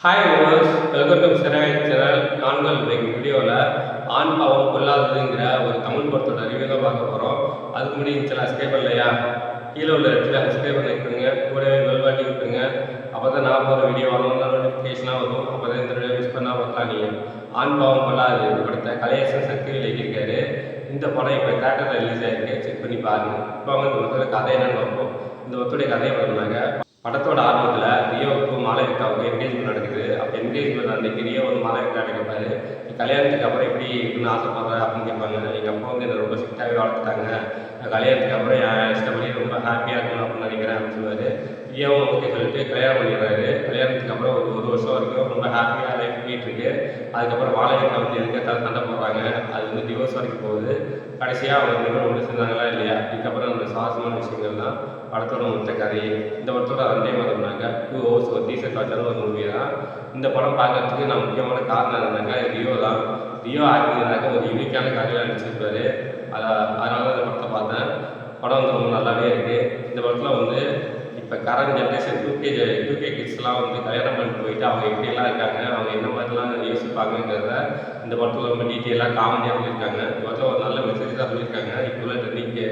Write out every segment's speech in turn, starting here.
Hi viewers, welcome to சிறாய் channel. நான்கள் வீடியோவில் ஆண் பாவம் கொள்ளாததுங்கிற ஒரு தமிழ் படத்தோட ரிவ்யூ தான் பார்க்க போகிறோம். அதுக்கு முன்னாடி சில சப்ஸ்கிரைப் இல்லையா, கீழே உள்ள இடத்துல சப்ஸ்கிரைப் பண்ணிக்கோங்க, கூடவே பெல் பட்டி விட்டுருங்க. அப்போ தான் நான் போகிற வீடியோ வரணும், நோட்டிஃபிகேஷனாக வரும். அப்போ தான் இந்த வீடியோ மிஸ் பண்ணால் பார்க்கலாம். நீங்கள் ஆண் பாவம் கொள்ளாது படத்தை கலையரசன் சக்தி விலகியிருக்காரு. இந்த படம் இப்போ தேட்டரில் ரிலீஸ் ஆகிருக்கு, செக் பண்ணி பாருங்கள். இப்போ இந்த படத்தோட கதை என்னென்னு பார்ப்போம். இந்த படத்துடைய கதையை பார்த்தோம்னாங்க, படத்தோட ஆரம்பத்தில் ரியோவுக்கும் மாளவிகாவுக்கும் என்கேஜ்மெண்ட் நடக்குது. அப்போ என்கேஜ்மெண்ட் அன்றைக்கி ரியோ வந்து மாளவிகா கேட்பாரு, நீ கல்யாணத்துக்கு அப்புறம் எப்படி இருக்குன்னு ஆசைப்படுற அப்படின்னு கேட்பாங்க. எங்கள் அப்பா வந்து என்னை ரொம்ப ஸ்ட்ரிக்டாகவே வளர்த்துட்டாங்க, நான் கல்யாணத்துக்கு அப்புறம் என் இஷ்டப்படி ரொம்ப ஹாப்பியாக இருக்கணும் அப்படின்னு நினைக்கிறேன் அப்படின்னு சொல்லுவார். ரியோவும் ஓகே சொல்லிட்டு கல்யாணம் பண்ணிடுறாரு. கல்யாணத்துக்கு அப்புறம் ஒரு வருஷம் வரைக்கும் ரொம்ப ஹாப்பியாக லைஃப் போயிட்டுருக்கு. அதுக்கப்புறம் மாளவிகா வந்து எதுக்கு சண்டை போடுறாங்க, அது வந்து டிவோர்ஸ் வரைக்கும் போகுது. கடைசியாக அவங்க ரெண்டு பேரும் ஒன்று சேர்ந்தாங்களா இல்லையா, இதுக்கப்புறம் அந்த சுவாரஸ்யமான விஷயங்கள் தான் படத்தோட மொத்த கதை. இந்த படத்தோட ரெண்டே மாதம்னாங்க 2 hours ஒரு டீசர்ட் வாட்சான ஒரு மூவி தான். இந்த படம் பார்க்கறதுக்கு நான் முக்கியமான காரணம் என்னன்னாக்கா ரியோ தான். ரியோ ஆக்டிங்னாக்க ஒரு யூனிக்கான கதையில் நடிச்சிருப்பாரு. அதனால தான் இந்த படத்தை பார்த்தேன். படம் வந்து ரொம்ப நல்லாவே இருக்குது. இந்த படத்தில் வந்து இப்போ கரண்ட் ஜென்ரேஷன் 2K கிட்ஸ்லாம் வந்து கல்யாணம் பண்ணிட்டு போயிட்டு அவங்க எப்படியெல்லாம் இருக்காங்க, அவங்க என்ன மாதிரிலாம் யோசிப்பாங்கங்கிறத இந்த படத்தில் ரொம்ப டீட்டெயிலாக காமெடியாக சொல்லியிருக்காங்க. இந்த படத்தில் ஒரு நல்ல மெசேஜ் தான் சொல்லியிருக்காங்க, இப்போ உள்ள ட்ரெண்டிங்க்கு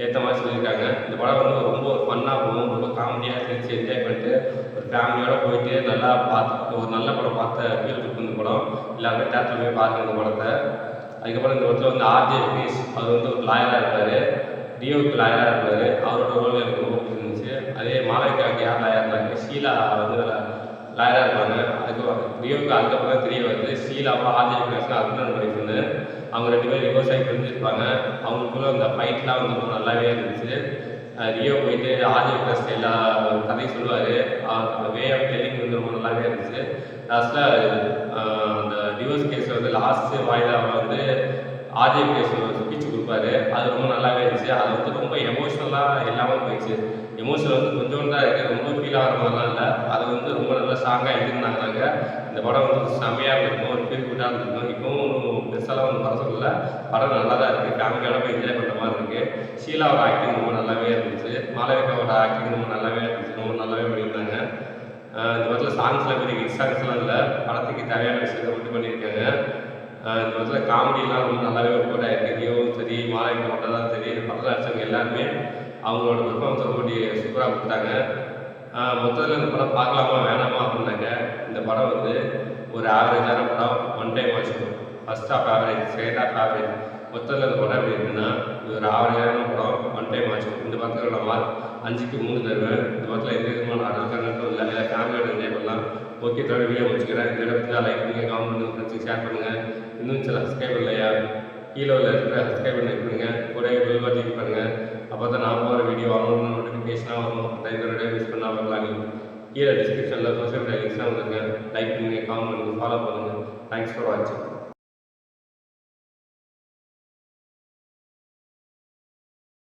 ஏற்ற மாதிரி சொல்லியிருக்காங்க. இந்த படம் வந்து ரொம்ப ஒரு ஃபன்னாக போகும், ரொம்ப காமெடியாக சிரிச்சு என்ஜாய் பண்ணிட்டு ஒரு ஃபேமிலியோடு போயிட்டு நல்லா பார்த்து ஒரு நல்ல படம் பார்த்த ஃபீல் இருக்கும். இந்த படம் எல்லாருமே தேட்டரில் போய் பார்க்கணும் இந்த படத்தை. அதுக்கப்புறம் இந்த படத்தில் வந்து ஆர்ஜே கிரீஷ் அவர் வந்து ஒரு லாயராக இருப்பார், ரியோவுக்கு லாயராக இருப்பார். அவரோட ரோல் எனக்கு ரொம்ப பிடிச்சிருந்துச்சு. அதே மாளவிகாவுக்கு யார் லாயர் இருந்தாங்க, ஷீலா வந்து லாயராக இருப்பாங்க. ரியோவுக்கு அதுக்கப்புறம் தான் தெரிய வருது ஷீலாவும் ஆர்ஜே கிரீஷும் ஹஸ்பண்ட் ஒய்ஃப்னு. அவங்க ரெண்டு பேரும் டிவோர்ஸ் ஆகி பிரிஞ்சிருப்பாங்க. அவங்களுக்குள்ள அந்த ஃபைட்லாம் வந்து ரொம்ப நல்லாவே இருந்துச்சு. ரியோ போயிட்டு ஆர்ஜே கிரீஷ் எல்லா கதையும் சொல்லுவார். வே ஆஃப் டெல்லிங் வந்து ரொம்ப நல்லாவே இருந்துச்சு. லாஸ்ட்டில் அந்த டிவோர்ஸ் கேஸை வந்து லாஸ்ட்டு வாய்தாவில் வந்து ஆர்ஜே கிரீஷ் ஒரு ஸ்பீச் கொடுப்பாரு. அது ரொம்ப நல்லாவே இருந்துச்சு. அது வந்து ரொம்ப எமோஷ்னலாக இல்லாமல் போயிடுச்சு. எமோஷனல் வந்து கொஞ்சோண்டு தான் இருக்குது, ரொம்ப ஃபீல் ஆகிற மாதிரிலாம் இல்லை. அதை வந்து ரொம்ப நல்லா ஸ்ட்ராங்காக எழுதிருந்தாங்க. இந்த படம் வந்து செம்மையாக இருக்கும், ஒரு ஃபீல் குட்டாக இருந்திருக்கும். இப்போவும் பெருசாலாம் வந்து வர சொல்லல, படம் நல்லா தான் இருக்குது, ஃபேமிலியோட போய் என்ஜாய் பண்ணுற மாதிரி இருக்குது. ஷீலாவோட ஆக்டிங் ரொம்ப நல்லாவே இருந்துச்சு, மாளவிகாவோட ஆக்டிங் ரொம்ப நல்லாவே இருந்துச்சு, ரொம்ப நல்லாவே பண்ணியிருந்தாங்க. இந்த படத்தில் சாங்ஸ்லாம் பெரிய ஹிட் சாங்ஸ்லாம் இல்லை, படத்துக்கு தேவையான விஷயத்தை மட்டும் பண்ணியிருக்காங்க. இந்த படத்தில் காமெடியெலாம் ரொம்ப நல்லாவே ஒர்க் அவுட் ஆகிருக்கு. ரியோவும் சரி, மாளவிகா மட்டும் தான் சரி, இந்த படத்தில் நடிச்சவங்க எல்லாருமே அவங்களோட பெர்ஃபார்மன்ஸ் ரொம்ப சூப்பராக கொடுத்தாங்க. மொத்தத்தில் இந்த படம் பார்க்கலாமா வேணாமா அப்படின்னாங்க, இந்த படம் வந்து ஒரு ஆவரேஜான படம், one time watch. First half average, second half average. மொத்தத்தில் இந்த படம் எப்படி இருக்குன்னா, இது ஒரு ஆவரேஜான படம், ஒன் டைம் வாட்ச். இந்த படத்தில் மார்க் 5க்கு 3 தருவேன். இந்த படத்தில் எந்த விதமான அடல்காரங்களும் இல்லை, இல்லை ஃபேமிலியோட என்ஜாய் பண்ணலாம். ஓகே, தோட வீடியோ முடிச்சுக்கிறேன். இந்த இடத்துல லைக் பண்ணுங்கள், கமெண்ட் பண்ணுங்கள், ஃப்ரெண்ட்ஸுக்கு ஷேர் பண்ணுங்கள். இன்னும் சில சப்ஸ்கிரைப் இல்லையா, கீழே உள்ள இருக்கிற சப்ஸ்கிரைப் பண்ணிக்கோங்க, கூட பெல் பட்டன் கிளிக் பண்ணுங்கள். அப்போ தான் நான் போகிற வீடியோ வரணும்னு நோட்டிஃபிகேஷனாக வரும். அப்போ தான் இந்த வீடியோ மிஸ் பண்ணால் வரலாம். நீங்கள் கீழே டிஸ்கிரிப்ஷனில் சோஷியல் மீடியா லிங்க்ஸ்லாம் வந்துருங்க, லைக் பண்ணுங்கள், கமெண்ட் பண்ணுங்கள், ஃபாலோ பண்ணுங்கள். தேங்க்ஸ் ஃபார் வாட்சிங்.